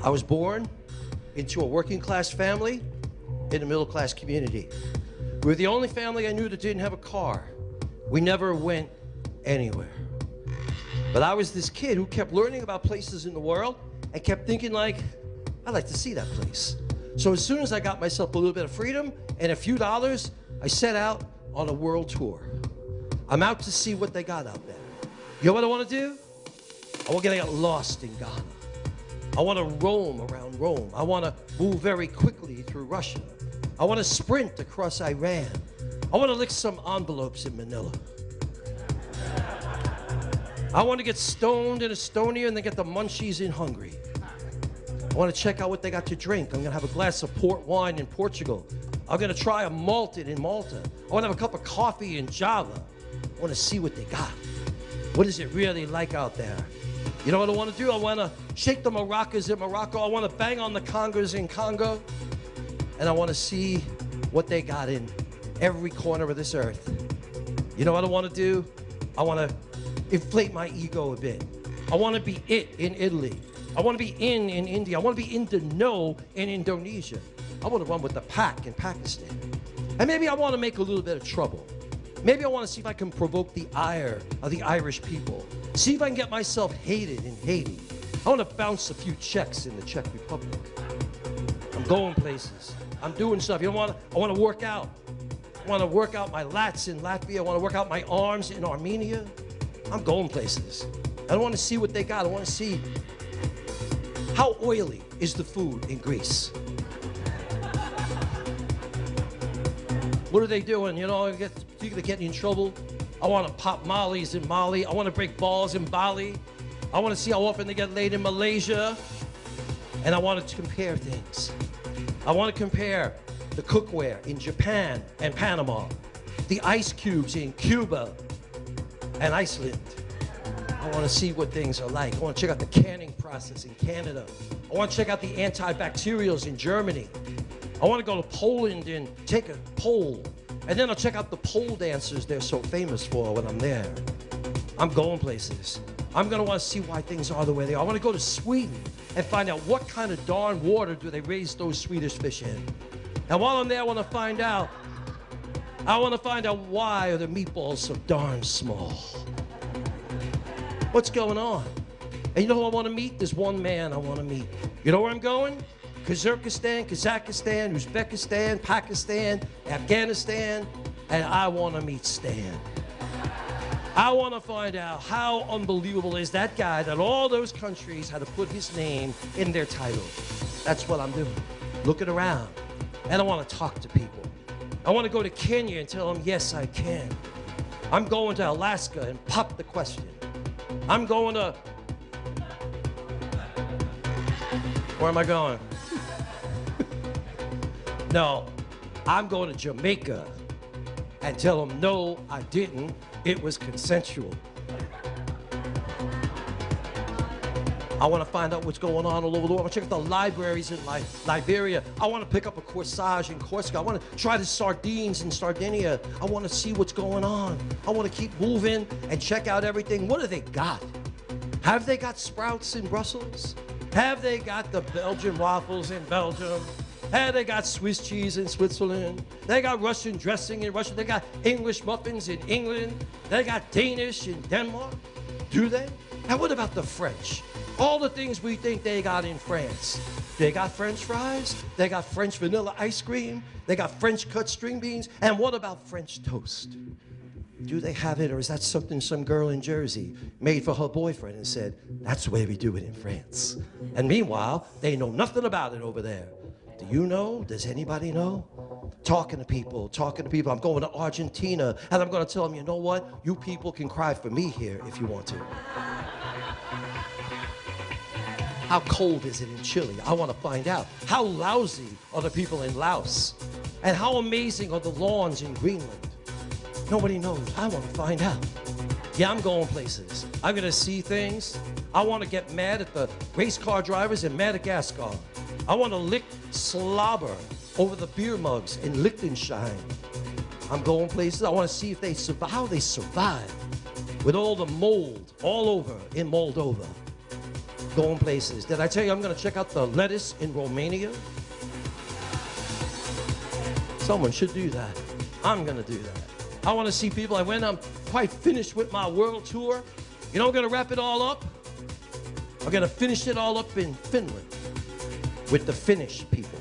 I was born into a working class family in a middle class community. We were the only family I knew that didn't have a car. We never went anywhere. But I was this kid who kept learning about places in the world and kept thinking like, I'd like to see that place. So as soon as I got myself a little bit of freedom and a few dollars, I set out on a world tour. I'm out to see what they got out there. You know what I want to do? I want to get lost in Ghana. I want to roam around Rome. I want to move very quickly through Russia. I want to sprint across Iran. I want to lick some envelopes in Manila. I want to get stoned in Estonia and then get the munchies in Hungary. I want to check out what they got to drink. I'm going to have a glass of port wine in Portugal. I'm going to try a malted in Malta. I want to have a cup of coffee in Java. I want to see what they got. What is it really like out there? You know what I want to do? I want to shake the maracas in Morocco. I want to bang on the congas in Congo. And I want to see what they got in every corner of this earth. You know what I want to do? I want to inflate my ego a bit. I want to be it in Italy. I want to be in India. I want to be in the know in Indonesia. I want to run with the pack in Pakistan. And maybe I want to make a little bit of trouble. Maybe I want to see if I can provoke the ire of the Irish people. See if I can get myself hated in Haiti. I want to bounce a few checks in the Czech Republic. I'm going places. I'm doing stuff. You know what? I want to work out. I want to work out my lats in Latvia. I want to work out my arms in Armenia. I'm going places. I want to see what they got. I want to see how oily is the food in Greece. What are they doing? You know, they're getting in trouble. I want to pop mollies in Mali. I want to break balls in Bali. I want to see how often they get laid in Malaysia. And I want to compare things. I want to compare the cookware in Japan and Panama, the ice cubes in Cuba and Iceland. I want to see what things are like. I want to check out the canning process in Canada. I want to check out the antibacterials in Germany. I want to go to Poland and take a pole. And then I'll check out the pole dancers they're so famous for when I'm there. I'm going places. I'm going to want to see why things are the way they are. I want to go to Sweden and find out what kind of darn water do they raise those Swedish fish in. And while I'm there, I want to find out why are the meatballs so darn small. What's going on? And you know who I want to meet? There's one man I want to meet. You know where I'm going? Kyrgyzstan, Kazakhstan, Uzbekistan, Pakistan, Afghanistan, and I want to meet Stan. I want to find out how unbelievable is that guy that all those countries had to put his name in their title. That's what I'm doing, looking around. And I want to talk to people. I want to go to Kenya and tell them, yes, I can. I'm going to Alaska and pop the question. I'm going to... Where am I going? No, I'm going to Jamaica and tell them, no, I didn't. It was consensual. I want to find out what's going on all over the world. I want to check out the libraries in Liberia. I want to pick up a corsage in Corsica. I want to try the sardines in Sardinia. I want to see what's going on. I want to keep moving and check out everything. What do they got? Have they got sprouts in Brussels? Have they got the Belgian waffles in Belgium? Have they got Swiss cheese in Switzerland? They got Russian dressing in Russia. They got English muffins in England. They got Danish in Denmark. Do they? And what about the French? All the things we think they got in France. They got French fries. They got French vanilla ice cream. They got French cut string beans. And what about French toast? Do they have it, or is that something some girl in Jersey made for her boyfriend and said, that's the way we do it in France? And meanwhile, they know nothing about it over there. Do you know? Does anybody know? Talking to people. I'm going to Argentina, and I'm going to tell them, you know what? You people can cry for me here if you want to. How cold is it in Chile? I want to find out. How lousy are the people in Laos? And how amazing are the lawns in Greenland? Nobody knows. I want to find out. Yeah, I'm going places. I'm going to see things. I want to get mad at the race car drivers in Madagascar. I want to lick slobber over the beer mugs in Liechtenstein. I'm going places. I want to see if they survive, how they survive with all the mold all over in Moldova. going places. Did I tell you I'm going to check out the lettuce in Romania? Someone should do that. I'm going to do that. I want to see people. I'm quite finished with my world tour. You know, I'm going to wrap it all up. I'm going to finish it all up in Finland with the Finnish people.